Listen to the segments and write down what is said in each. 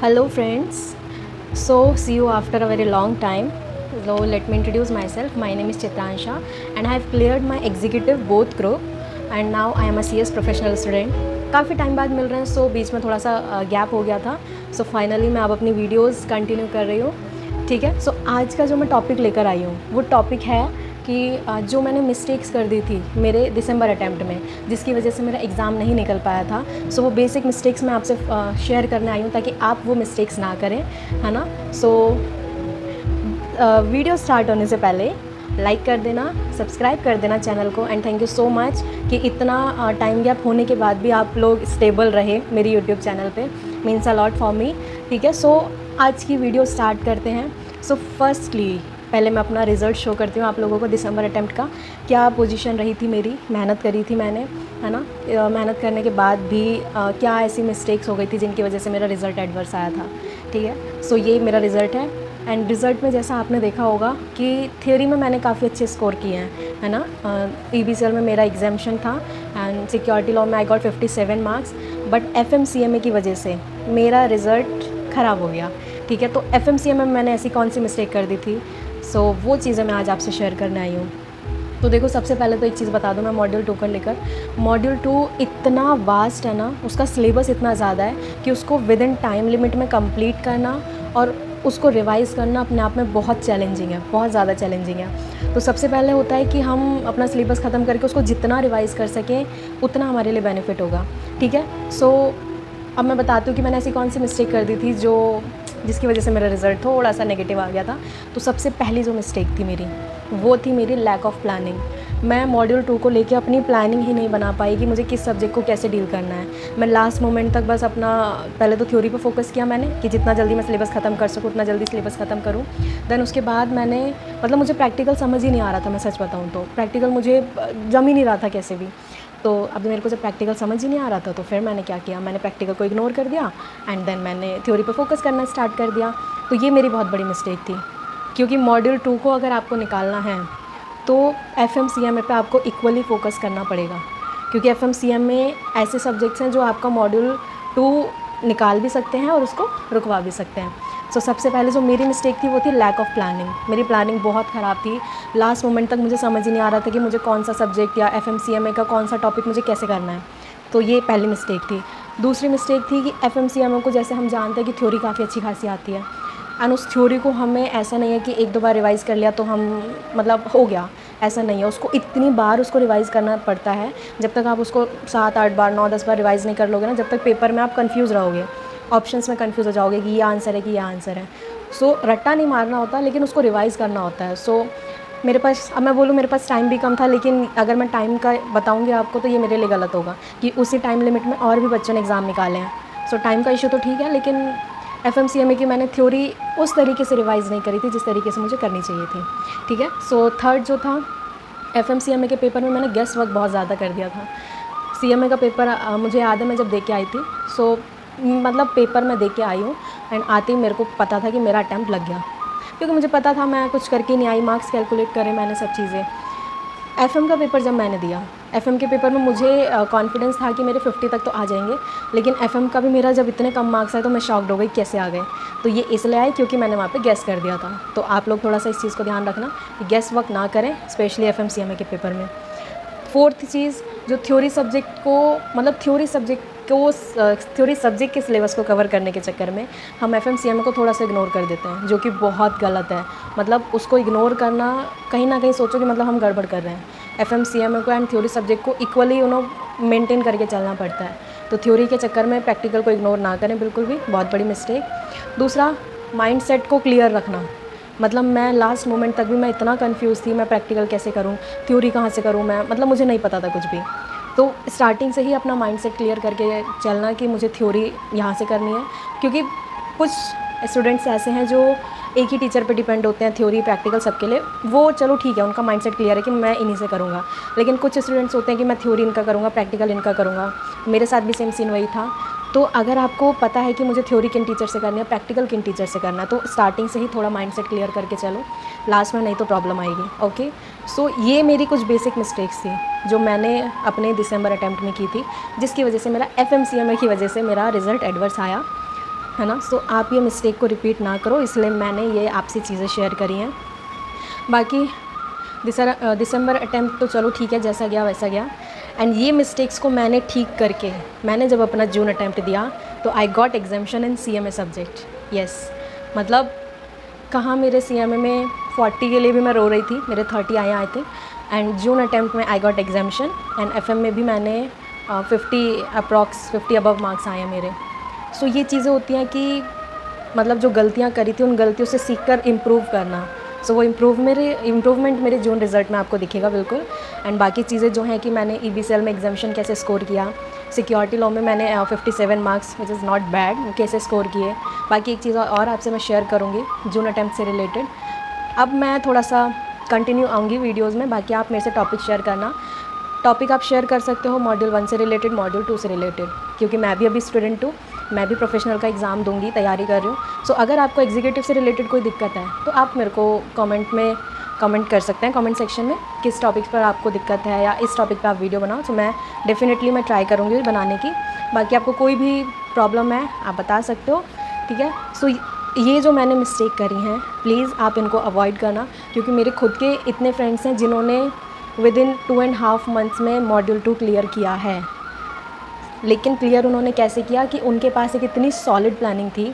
Hello friends, so see you after a very long time. So let me introduce myself. My name is Chitransha and I have cleared my executive both group and now I am a CS professional student. काफ़ी time बाद मिल रहे हैं, सो बीच में थोड़ा सा gap हो गया था. सो फाइनली मैं अब अपनी वीडियोस कंटिन्यू कर रही हूँ. ठीक है. सो आज का जो मैं टॉपिक लेकर आई हूँ वो टॉपिक है कि जो मैंने मिस्टेक्स कर दी थी मेरे दिसंबर अटैम्प्ट में, जिसकी वजह से मेरा एग्ज़ाम नहीं निकल पाया था. सो वो बेसिक मिस्टेक्स मैं आपसे शेयर करने आई हूँ ताकि आप वो मिस्टेक्स ना करें, है ना. सो वीडियो स्टार्ट होने से पहले लाइक कर देना, सब्सक्राइब कर देना चैनल को. And thank you so much कि इतना टाइम गैप होने के बाद भी आप लोग स्टेबल रहे मेरी यूट्यूब चैनल पे. Means a lot for me. ठीक है. सो आज की वीडियो स्टार्ट करते हैं. सो फर्स्टली पहले मैं अपना रिज़ल्ट शो करती हूँ आप लोगों को. दिसंबर अटैम्प्ट का क्या पोजीशन रही थी मेरी, मेहनत करी थी मैंने, है ना. मेहनत करने के बाद भी क्या ऐसी मिस्टेक्स हो गई थी जिनकी वजह से मेरा रिज़ल्ट एडवर्स आया था. ठीक है. सो ये मेरा रिज़ल्ट है. एंड रिज़ल्ट में जैसा आपने देखा होगा कि थ्योरी में मैंने काफ़ी अच्छे स्कोर किए हैं, है ना. EBCL में मेरा एग्जामेशन था एंड सिक्योरिटी लॉ में I got 57 marks. But FMCMA की वजह से मेरा रिज़ल्ट ख़राब हो गया. ठीक है. तो FMCMA में मैंने ऐसी कौन सी मिस्टेक कर दी थी, सो वो चीज़ें मैं आज आपसे शेयर करने आई हूँ. तो देखो, सबसे पहले तो एक चीज़ बता दूँ मैं मॉड्यूल 2 को लेकर. मॉड्यूल 2 इतना वास्ट है ना, उसका सिलेबस इतना ज़्यादा है कि उसको विद इन टाइम लिमिट में कंप्लीट करना और उसको रिवाइज़ करना अपने आप में बहुत चैलेंजिंग है, बहुत ज़्यादा चैलेंजिंग है. तो सबसे पहले होता है कि हम अपना सिलेबस ख़त्म करके उसको जितना रिवाइज़ कर सकें उतना हमारे लिए बेनिफिट होगा. ठीक है. सो अब मैं बताती हूँ कि मैंने ऐसी कौन सी मिस्टेक कर दी थी जिसकी वजह से मेरा रिज़ल्ट थोड़ा सा नेगेटिव आ गया था. तो सबसे पहली जो मिस्टेक थी मेरी वो थी मेरी लैक ऑफ प्लानिंग. मैं मॉड्यूल 2 को लेके अपनी प्लानिंग ही नहीं बना पाई कि मुझे किस सब्जेक्ट को कैसे डील करना है. मैं लास्ट मोमेंट तक बस अपना पहले तो थ्योरी पे फोकस किया मैंने कि जितना जल्दी मैं सिलेबस ख़त्म कर सकूँ उतना जल्दी सिलेबस ख़त्म करूँ. देन उसके बाद मैंने मुझे प्रैक्टिकल समझ ही नहीं आ रहा था. मैं सच बताऊँ तो प्रैक्टिकल मुझे जम ही नहीं रहा था कैसे भी. तो अब मेरे को जब प्रैक्टिकल समझ ही नहीं आ रहा था तो फिर मैंने क्या किया, मैंने प्रैक्टिकल को इग्नोर कर दिया एंड देन मैंने थ्योरी पे फोकस करना स्टार्ट कर दिया. तो ये मेरी बहुत बड़ी मिस्टेक थी, क्योंकि मॉड्यूल 2 को अगर आपको निकालना है तो FMCMA पे आपको इक्वली फोकस करना पड़ेगा, क्योंकि FMCMA में ऐसे सब्जेक्ट्स हैं जो आपका मॉड्यूल 2 निकाल भी सकते हैं और उसको रुकवा भी सकते हैं. सो सबसे पहले जो मेरी मिस्टेक थी वो थी लैक ऑफ प्लानिंग. मेरी प्लानिंग बहुत ख़राब थी. लास्ट मोमेंट तक मुझे समझ ही नहीं आ रहा था कि मुझे कौन सा सब्जेक्ट या FMCMA का कौन सा टॉपिक मुझे कैसे करना है. तो ये पहली मिस्टेक थी. दूसरी मिस्टेक थी कि FMCMA को जैसे हम जानते हैं कि थ्योरी काफ़ी अच्छी खासी आती है एंड उस थ्योरी को हमें ऐसा नहीं है कि एक दो बार रिवाइज़ कर लिया तो हम हो गया, ऐसा नहीं है. उसको इतनी बार उसको रिवाइज़ करना पड़ता है. जब तक आप उसको 7-8 बार 9-10 बार रिवाइज़ नहीं कर लोगे ना, जब तक पेपर में आप कंफ्यूज रहोगे, ऑप्शंस में कंफ्यूज हो जाओगे कि ये आंसर है कि ये आंसर है. सो रट्टा नहीं मारना होता लेकिन उसको रिवाइज़ करना होता है. सो मेरे पास, अब मैं बोलूँ मेरे पास टाइम भी कम था, लेकिन अगर मैं टाइम का बताऊँगी आपको तो ये मेरे लिए गलत होगा कि उसी टाइम लिमिट में और भी बच्चों ने एग्ज़ाम निकाले हैं. सो टाइम का इशू तो ठीक है, लेकिन FMCMA की मैंने थ्योरी उस तरीके से रिवाइज़ नहीं करी थी जिस तरीके से मुझे करनी चाहिए थी. ठीक है. सो थर्ड जो था, FMCMA के पेपर में मैंने गेस वर्क बहुत ज़्यादा कर दिया था. CMA का पेपर मुझे याद है मैं जब दे के आई थी, सो पेपर मैं दे के आई हूँ एंड आते ही मेरे को पता था कि मेरा अटैम्प्ट लग गया, क्योंकि मुझे पता था मैं कुछ करके नहीं आई. मार्क्स कैलकुलेट करे मैंने सब चीज़ें. FM का पेपर जब मैंने दिया, FM के पेपर में मुझे कॉन्फिडेंस था कि मेरे 50 तक तो आ जाएंगे, लेकिन FM का भी मेरा जब इतने कम मार्क्स आए तो मैं शॉक्ड हो गई कैसे आ गए. तो ये इसलिए आए क्योंकि मैंने वहाँ पे गेस कर दिया था. तो आप लोग थोड़ा सा इस चीज़ को ध्यान रखना कि गेस वर्क ना करें, स्पेशली FMCMA के पेपर में. फोर्थ चीज़, जो थ्योरी सब्जेक्ट को थ्योरी सब्जेक्ट के सिलेबस को कवर करने के चक्कर में हम FMCMA को थोड़ा सा इग्नोर कर देते हैं, जो कि बहुत गलत है. उसको इग्नोर करना कहीं ना कहीं सोचो कि हम गड़बड़ कर रहे हैं. FMCMA को एंड थ्योरी सब्जेक्ट को इक्वली मेंटेन करके चलना पड़ता है. तो थ्योरी के चक्कर में प्रैक्टिकल को इग्नोर ना करें बिल्कुल भी, बहुत बड़ी मिस्टेक. दूसरा, माइंड सेट को क्लियर रखना. मैं लास्ट मोमेंट तक भी मैं इतना कंफ्यूज थी, मैं प्रैक्टिकल कैसे करूं, थ्योरी कहाँ से करूं मैं, मुझे नहीं पता था कुछ भी. तो स्टार्टिंग से ही अपना माइंडसेट क्लियर करके चलना कि मुझे थ्योरी यहाँ से करनी है, क्योंकि कुछ स्टूडेंट्स ऐसे हैं जो एक ही टीचर पे डिपेंड होते हैं थ्योरी प्रैक्टिकल सबके लिए. वो चलो ठीक है, उनका माइंडसेट क्लियर है कि मैं इन्हीं से करूँगा. लेकिन कुछ स्टूडेंट्स होते हैं कि मैं थ्योरी इनका करूँगा, प्रैक्टिकल इनका करूँगा. मेरे साथ भी सेम सीन वही था. तो अगर आपको पता है कि मुझे थ्योरी किन टीचर से करनी है, प्रैक्टिकल किन टीचर से करना है, तो स्टार्टिंग से ही थोड़ा माइंडसेट क्लियर करके चलो, लास्ट में नहीं तो प्रॉब्लम आएगी. ओके. सो ये मेरी कुछ बेसिक मिस्टेक्स थी जो मैंने अपने दिसंबर अटैम्प्ट में की थी, जिसकी वजह से मेरा FMCMA की वजह से मेरा रिज़ल्ट एडवर्स आया, है ना। सो आप ये मिस्टेक को रिपीट ना करो, इसलिए मैंने ये आपसे चीज़ें शेयर करी हैं। बाकी दिसंबर अटैम्प्ट तो चलो ठीक है, जैसा गया वैसा गया। एंड ये मिस्टेक्स को मैंने ठीक करके मैंने जब अपना जून अटैम्प्ट दिया तो आई गॉट एग्जाम्शन इन CMA सब्जेक्ट। यस, मतलब कहाँ मेरे CMA में 40 के लिए भी मैं रो रही थी, मेरे 30 आए I think. And June attempt में I got exemption and FM में भी मैंने 50 अबव मार्क्स आए हैं मेरे। सो ये चीज़ें होती हैं कि मतलब जो गलतियाँ करी थी उन गलतियों से सीख कर इम्प्रूव करना। सो वो इम्प्रूवमेंट मेरे जून रिज़ल्ट में आपको दिखेगा बिल्कुल। एंड बाकी चीज़ें जो हैं कि मैंने EBCL में एग्जामिशन कैसे स्कोर किया, सिक्योरिटी लॉ में मैंने 57 marks which is not bad कैसे स्कोर किए। बाकी एक चीज़ और आपसे मैं शेयर करूँगी जून अटैम्प्ट से रिलेटेड। अब मैं थोड़ा सा कंटिन्यू आऊँगी वीडियोज़ में, बाकी आप मेरे से टॉपिक शेयर करना। टॉपिक आप शेयर कर सकते हो मॉड्यूल 1 से रिलेटेड, मॉड्यूल 2 से रिलेटेड, क्योंकि मैं भी अभी स्टूडेंट हूँ, मैं भी प्रोफेशनल का एग्ज़ाम दूंगी, तैयारी कर रही हूँ। सो अगर आपको एग्जीक्यूटिव से रिलेटेड कोई दिक्कत है तो आप मेरे को कमेंट कर सकते हैं कमेंट सेक्शन में, किस टॉपिक पर आपको दिक्कत है या इस टॉपिक पर आप वीडियो बनाओ। तो मैं डेफिनेटली मैं ट्राई करूँगी बनाने की। बाकी आपको कोई भी प्रॉब्लम है आप बता सकते हो, ठीक है। सो ये जो मैंने मिस्टेक करी हैं प्लीज़ आप इनको अवॉइड करना, क्योंकि मेरे खुद के इतने फ्रेंड्स हैं जिन्होंने विदिन 2.5 मंथ्स में मॉड्यूल 2 क्लियर किया है। लेकिन क्लियर उन्होंने कैसे किया कि उनके पास एक इतनी सॉलिड प्लानिंग थी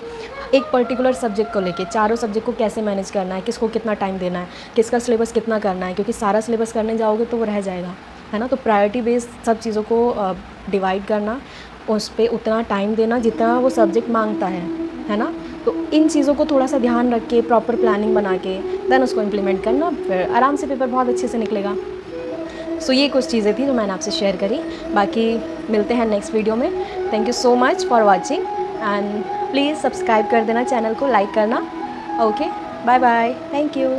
एक पर्टिकुलर सब्जेक्ट को लेके, चारों सब्जेक्ट को कैसे मैनेज करना है, किसको कितना टाइम देना है, किसका सिलेबस कितना करना है, क्योंकि सारा सिलेबस करने जाओगे तो वो रह जाएगा, है ना। तो प्रायोरिटी बेस्ड सब चीज़ों को डिवाइड करना, उस पर उतना टाइम देना जितना वो सब्जेक्ट मांगता है ना। तो इन चीज़ों को थोड़ा सा ध्यान रख के प्रॉपर प्लानिंग बना के देन उसको इम्प्लीमेंट करना, फिर आराम से पेपर बहुत अच्छे से निकलेगा। सो ये कुछ चीज़ें थी जो मैंने आपसे शेयर करी। बाकी मिलते हैं नेक्स्ट वीडियो में। Thank you so much for watching and please subscribe कर देना चैनल को, लाइक करना। Okay, bye bye, thank you.